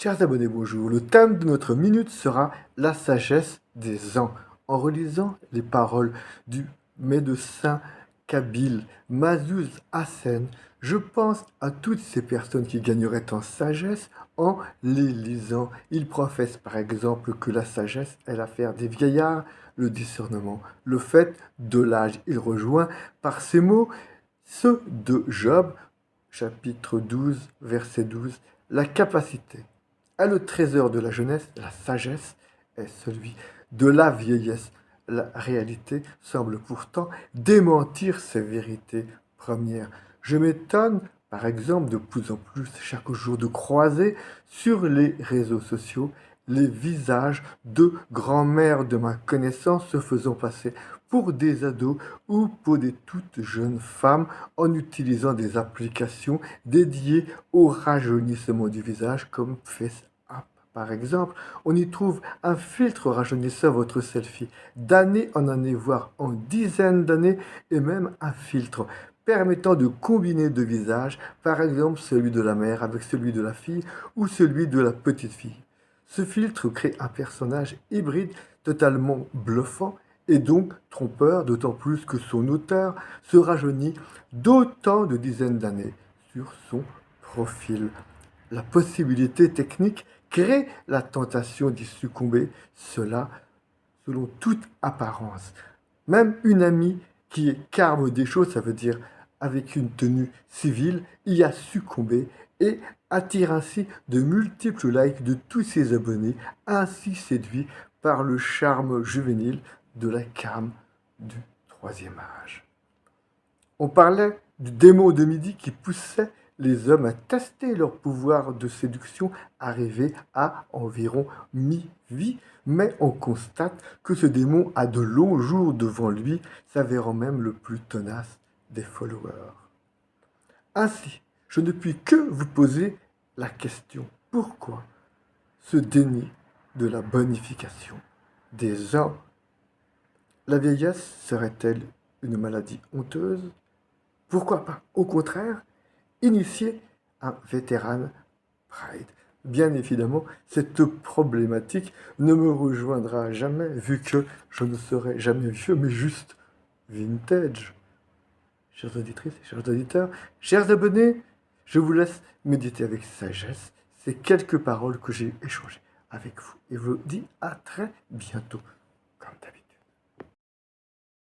Chers abonnés, bonjour. Le thème de notre minute sera la sagesse des ans. En relisant les paroles du médecin kabyle Mazouz Hassen, je pense à toutes ces personnes qui gagneraient en sagesse en les lisant. Il professe par exemple que la sagesse est l'affaire des vieillards, le discernement, le fait de l'âge. Il rejoint par ces mots ceux de Job, chapitre 12, verset 12, la capacité est le trésor de la jeunesse, la sagesse est celui de la vieillesse. La réalité semble pourtant démentir ces vérités premières. Je m'étonne, par exemple, de plus en plus chaque jour de croiser sur les réseaux sociaux les visages de grand-mères de ma connaissance se faisant passer pour des ados ou pour des toutes jeunes femmes en utilisant des applications dédiées au rajeunissement du visage comme FaceApp. Par exemple, on y trouve un filtre rajeunissant votre selfie d'année en année, voire en dizaines d'années, et même un filtre permettant de combiner deux visages, par exemple celui de la mère avec celui de la fille ou celui de la petite fille. Ce filtre crée un personnage hybride totalement bluffant et donc trompeur, d'autant plus que son auteur se rajeunit d'autant de dizaines d'années sur son profil. La possibilité technique crée la tentation d'y succomber, cela selon toute apparence. Même une amie qui est carme des choses, ça veut dire avec une tenue civile, y a succombé et attire ainsi de multiples likes de tous ses abonnés, ainsi séduit par le charme juvénile de la carme du troisième âge. On parlait du démon de midi qui poussait les hommes à tester leur pouvoir de séduction arrivé à environ mi-vie, mais on constate que ce démon a de longs jours devant lui, s'avérant même le plus tenace des followers. Ainsi, je ne puis que vous poser la question, pourquoi ce déni de la bonification des hommes? La vieillesse serait-elle une maladie honteuse? Pourquoi pas, au contraire, initier un vétéran Pride? Bien évidemment, cette problématique ne me rejoindra jamais, vu que je ne serai jamais vieux, mais juste vintage. Chères auditrices et chers auditeurs, chers abonnés, je vous laisse méditer avec sagesse ces quelques paroles que j'ai échangées avec vous. Et vous dis à très bientôt, comme d'habitude.